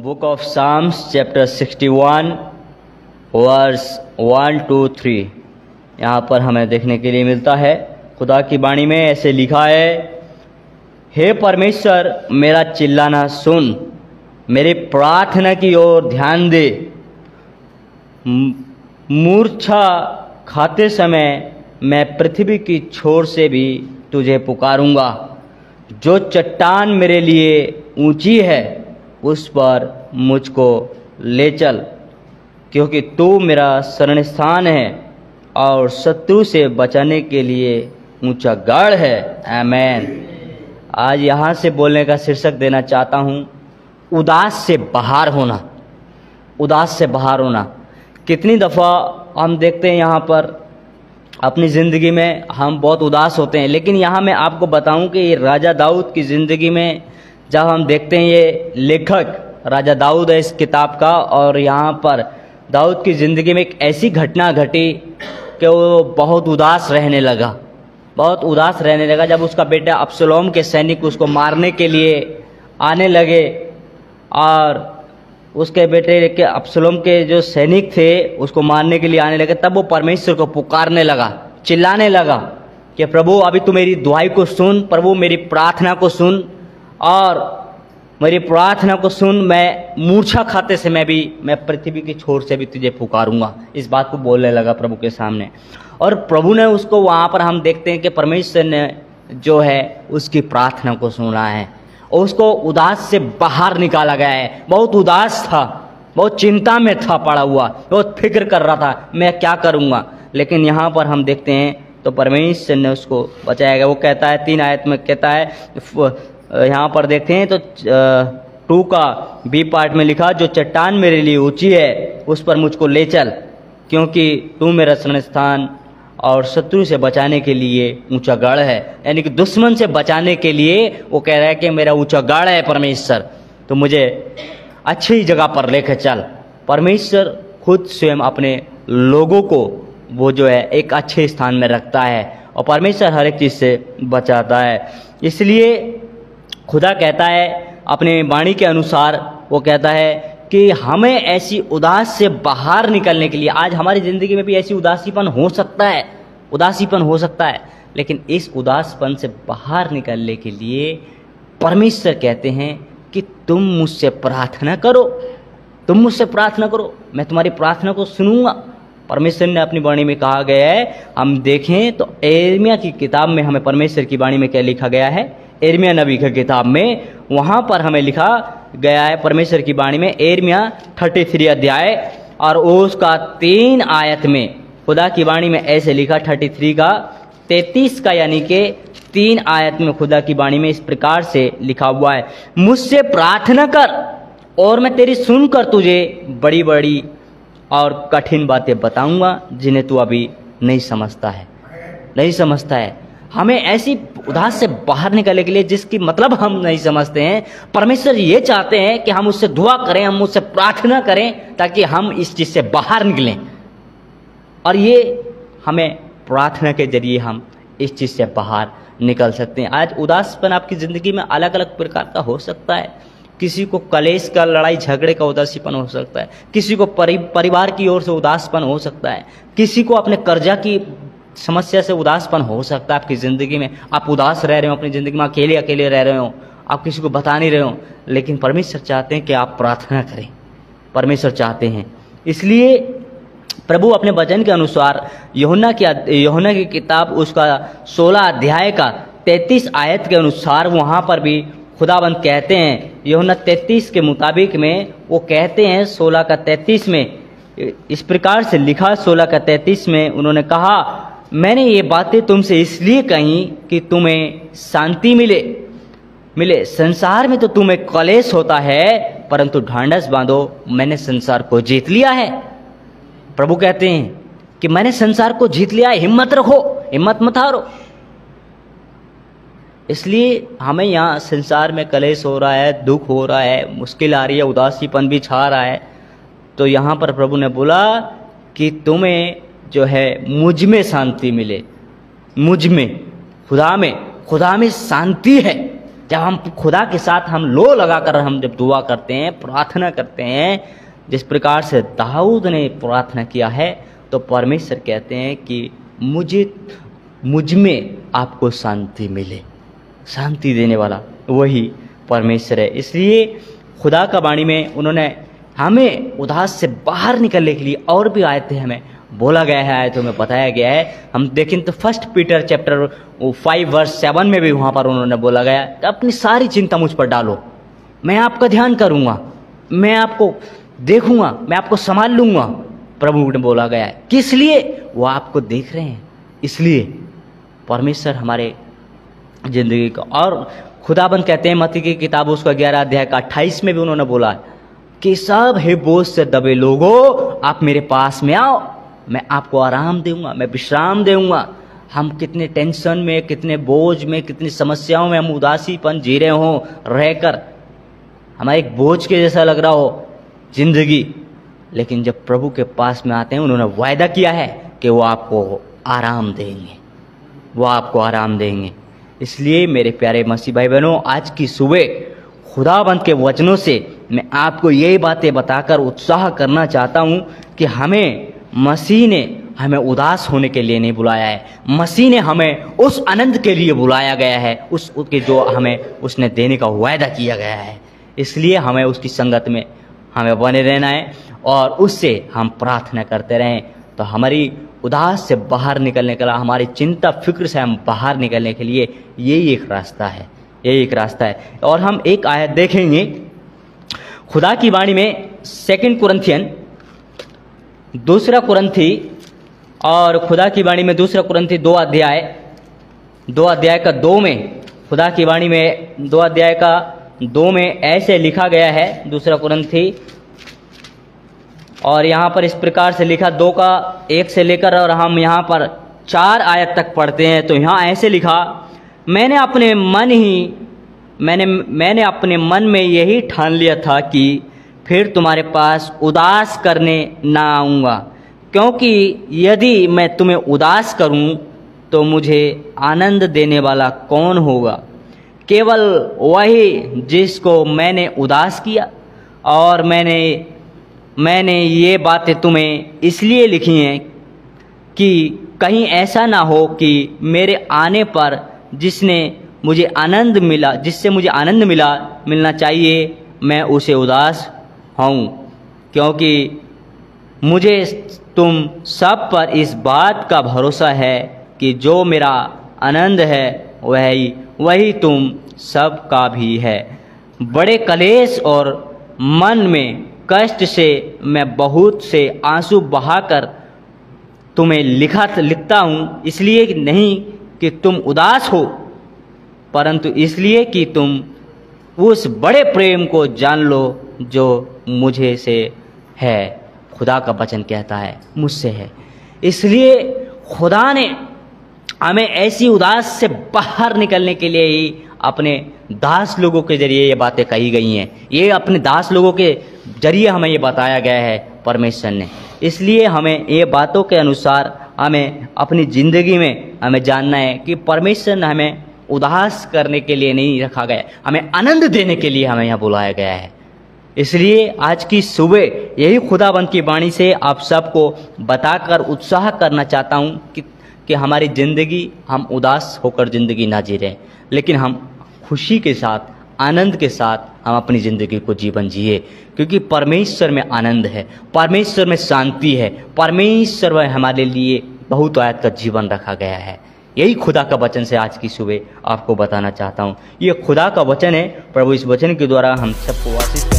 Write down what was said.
Book of psalms chapter 61 verse 1 to 3 यहाँ पर हमें देखने के लिए मिलता है। खुदा की वाणी में ऐसे लिखा है, हे परमेश्वर मेरा चिल्लाना सुन, मेरी प्रार्थना की ओर ध्यान दे। मूर्छा खाते समय मैं पृथ्वी की छोर से भी तुझे पुकारूंगा। जो चट्टान मेरे लिए ऊंची है उस पर मुझको ले चल, क्योंकि तू मेरा शरण स्थान है और शत्रु से बचाने के लिए ऊंचा गढ़ है। आमीन। आज यहाँ से बोलने का शीर्षक देना चाहता हूँ, उदास से बाहर होना। उदास से बाहर होना। कितनी दफ़ा हम देखते हैं यहाँ पर अपनी ज़िंदगी में हम बहुत उदास होते हैं, लेकिन यहाँ मैं आपको बताऊं कि ये राजा दाऊद की ज़िंदगी में जब हम देखते हैं, ये लेखक राजा दाऊद है इस किताब का, और यहाँ पर दाऊद की ज़िंदगी में एक ऐसी घटना घटी कि वो बहुत उदास रहने लगा। बहुत उदास रहने लगा जब उसका बेटा अब्सलोम के सैनिक उसको मारने के लिए आने लगे, और उसके बेटे के अब्सलोम के जो सैनिक थे उसको मारने के लिए आने लगे। तब वो परमेश्वर को पुकारने लगा, चिल्लाने लगा कि प्रभु अभी तू मेरी दुआई को सुन, प्रभु मेरी प्रार्थना को सुन, और मेरी प्रार्थना को सुन। मैं मूर्छा खाते से मैं पृथ्वी की छोर से भी तुझे पुकारूंगा। इस बात को बोलने लगा प्रभु के सामने, और प्रभु ने उसको वहाँ पर हम देखते हैं कि परमेश्वर ने जो है उसकी प्रार्थना को सुना है, और उसको उदास से बाहर निकाला गया है। बहुत उदास था, बहुत चिंता में था पड़ा हुआ, बहुत फिक्र कर रहा था मैं क्या करूँगा, लेकिन यहाँ पर हम देखते हैं तो परमेश्वर ने उसको बचाया गया। वो कहता है 3 आयत में कहता है, यहाँ पर देखते हैं तो 2 का बी पार्ट में लिखा, जो चट्टान मेरे लिए ऊंची है उस पर मुझको ले चल, क्योंकि तू मेरा शरण स्थान और शत्रु से बचाने के लिए ऊंचा गढ़ है। यानी कि दुश्मन से बचाने के लिए वो कह रहा है कि मेरा ऊंचा गढ़ है परमेश्वर, तो मुझे अच्छी जगह पर लेकर चल। परमेश्वर खुद स्वयं अपने लोगों को वो जो है एक अच्छे स्थान में रखता है, और परमेश्वर हर एक चीज़ से बचाता है। इसलिए खुदा कहता है अपने वाणी के अनुसार, वो कहता है कि हमें ऐसी उदास से बाहर निकलने के लिए, आज हमारी ज़िंदगी में भी ऐसी उदासीपन हो सकता है, उदासीपन हो सकता है, लेकिन इस उदासपन से बाहर निकलने के लिए परमेश्वर कहते हैं कि तुम मुझसे प्रार्थना करो, तुम मुझसे प्रार्थना करो, मैं तुम्हारी प्रार्थना को सुनूंगा। परमेश्वर ने अपनी वाणी में कहा गया है, हम देखें तो यिर्मयाह की किताब में हमें परमेश्वर की वाणी में क्या लिखा गया है, यिर्मयाह नबी की किताब में वहाँ पर हमें लिखा गया है परमेश्वर की वाणी में, यिर्मयाह 33 अध्याय और उसका 3 आयत में खुदा की वाणी में ऐसे लिखा, 33 का 33 का यानी कि 3 आयत में खुदा की वाणी में इस प्रकार से लिखा हुआ है, मुझसे प्रार्थना कर और मैं तेरी सुनकर तुझे बड़ी बड़ी और कठिन बातें बताऊंगा जिन्हें तू अभी नहीं समझता है। हमें ऐसी उदास से बाहर निकलने के लिए जिसकी मतलब हम नहीं समझते हैं, परमेश्वर ये चाहते हैं कि हम उससे दुआ करें, हम उससे प्रार्थना करें, ताकि हम इस चीज़ से बाहर निकलें। और ये हमें प्रार्थना के जरिए हम इस चीज़ से बाहर निकल सकते हैं। आज उदासपन आपकी ज़िंदगी में अलग अलग प्रकार का हो सकता है। किसी को कलेश का, लड़ाई झगड़े का उदासीपन हो सकता है, किसी को परिवार की ओर से उदासपन हो सकता है, किसी को अपने कर्जा की समस्या से उदासपन हो सकता है। आपकी ज़िंदगी में आप उदास रह रहे हो, अपनी ज़िंदगी में अकेले रह रहे हो, आप किसी को बता नहीं रहे हो, लेकिन परमेश्वर चाहते हैं कि आप प्रार्थना करें, परमेश्वर चाहते हैं। इसलिए प्रभु अपने वचन के अनुसार यूहन्ना की किताब उसका 16 अध्याय का 33 आयत के अनुसार वहाँ पर भी खुदाबंद कहते हैं, यूहन्ना 33 के मुताबिक में वो कहते हैं 16 का 33 में इस प्रकार से लिखा, 16 का 33 में उन्होंने कहा, मैंने ये बातें तुमसे इसलिए कही कि तुम्हें शांति मिले। संसार में तो तुम्हें कलेश होता है, परंतु ढांढस बांधो, मैंने संसार को जीत लिया है। प्रभु कहते हैं कि मैंने संसार को जीत लिया है, हिम्मत रखो, हिम्मत मत हारो। इसलिए हमें यहाँ संसार में कलेश हो रहा है, दुख हो रहा है, मुश्किल आ रही है, उदासीपन भी छा रहा है, तो यहाँ पर प्रभु ने बोला कि तुम्हें जो है मुझ में शांति मिले, मुझ में, खुदा में शांति है। जब हम खुदा के साथ हम लो लगाकर हम जब दुआ करते हैं, प्रार्थना करते हैं, जिस प्रकार से दाऊद ने प्रार्थना किया है, तो परमेश्वर कहते हैं कि मुझ में आपको शांति मिले। शांति देने वाला वही परमेश्वर है। इसलिए खुदा का वाणी में उन्होंने हमें उदास से बाहर निकलने के लिए और भी आयतें हमें बोला गया है, आयतों में बताया गया है। हम देखें तो 1 पीटर चैप्टर 5 वर्स 7 में भी वहाँ पर उन्होंने बोला गया कि अपनी सारी चिंता मुझ पर डालो, मैं आपका ध्यान करूँगा, मैं आपको देखूँगा, मैं आपको संभाल लूँगा। प्रभु ने बोला गया है। किस लिए? वो आपको देख रहे हैं, इसलिए परमेश्वर हमारे ज़िंदगी का। और खुदाबंद कहते हैं मत्ती की किताब उसका 11 अध्याय का 28 में भी उन्होंने बोला कि सब हे बोझ से दबे लोगों, आप मेरे पास में आओ, मैं आपको आराम दूंगा, मैं विश्राम दूंगा। हम कितने टेंशन में, कितने बोझ में, कितनी समस्याओं में हम उदासीपन जी रहे हों, रहकर हमारे एक बोझ के जैसा लग रहा हो जिंदगी, लेकिन जब प्रभु के पास में आते हैं, उन्होंने वायदा किया है कि वो आपको आराम देंगे, वो आपको आराम देंगे। इसलिए मेरे प्यारे मसीह भाई बहनों, आज की सुबह खुदाबंद के वचनों से मैं आपको यही बातें बताकर उत्साह करना चाहता हूँ कि मसीह ने हमें उदास होने के लिए नहीं बुलाया है, मसीह ने हमें उस आनंद के लिए बुलाया गया है, उसके जो हमें उसने देने का वायदा किया गया है। इसलिए हमें उसकी संगत में हमें बने रहना है और उससे हम प्रार्थना करते रहें, तो हमारी उदास से बाहर निकलने के लिए, हमारी चिंता फिक्र से हम बाहर निकलने के लिए यही एक रास्ता है, यही एक रास्ता है। और हम एक आयत देखेंगे खुदा की वाणी में 2 कुरिन्थियन 2 कुरिन्थी और खुदा की वाणी में 2 कुरिन्थी 2 अध्याय का 2 में, खुदा की वाणी में 2 अध्याय का 2 में ऐसे लिखा गया है 2 कुरिन्थी, और यहाँ पर इस प्रकार से लिखा 2 का 1 से लेकर और हम यहाँ पर 4 आयत तक पढ़ते हैं। तो यहाँ ऐसे लिखा, मैंने अपने अपने मन में यही ठान लिया था कि फिर तुम्हारे पास उदास करने ना आऊँगा, क्योंकि यदि मैं तुम्हें उदास करूँ तो मुझे आनंद देने वाला कौन होगा? केवल वही जिसको मैंने उदास किया। और मैंने ये बातें तुम्हें इसलिए लिखी हैं कि कहीं ऐसा ना हो कि मेरे आने पर जिससे मुझे आनंद मिलना चाहिए, मैं उसे उदास हूँ, क्योंकि मुझे तुम सब पर इस बात का भरोसा है कि जो मेरा आनंद है वही तुम सब का भी है। बड़े कलेश और मन में कष्ट से मैं बहुत से आंसू बहाकर तुम्हें लिखता हूँ, इसलिए नहीं कि तुम उदास हो, परंतु इसलिए कि तुम उस बड़े प्रेम को जान लो जो मुझे से है। खुदा का वचन कहता है मुझसे है। इसलिए खुदा ने हमें ऐसी उदास से बाहर निकलने के लिए ही अपने दास लोगों के जरिए ये बातें कही गई हैं, ये अपने दास लोगों के जरिए हमें ये बताया गया है परमेश्वर ने। इसलिए हमें ये बातों के अनुसार हमें अपनी ज़िंदगी में हमें जानना है कि परमेश्वर ने हमें उदास करने के लिए नहीं रखा गया, हमें आनंद देने के लिए हमें यहाँ बुलाया गया है। इसलिए आज की सुबह यही खुदाबंद की वाणी से आप सबको बताकर उत्साह करना चाहता हूँ कि हमारी ज़िंदगी, हम उदास होकर ज़िंदगी ना जी रहे, लेकिन हम खुशी के साथ, आनंद के साथ हम अपनी ज़िंदगी को जीवन जिए, क्योंकि परमेश्वर में आनंद है, परमेश्वर में शांति है, परमेश्वर में हमारे लिए बहुत आयत का जीवन रखा गया है। यही खुदा का वचन से आज की सुबह आपको बताना चाहता हूँ। ये खुदा का वचन है। प्रभु इस वचन के द्वारा हम सबको आशीष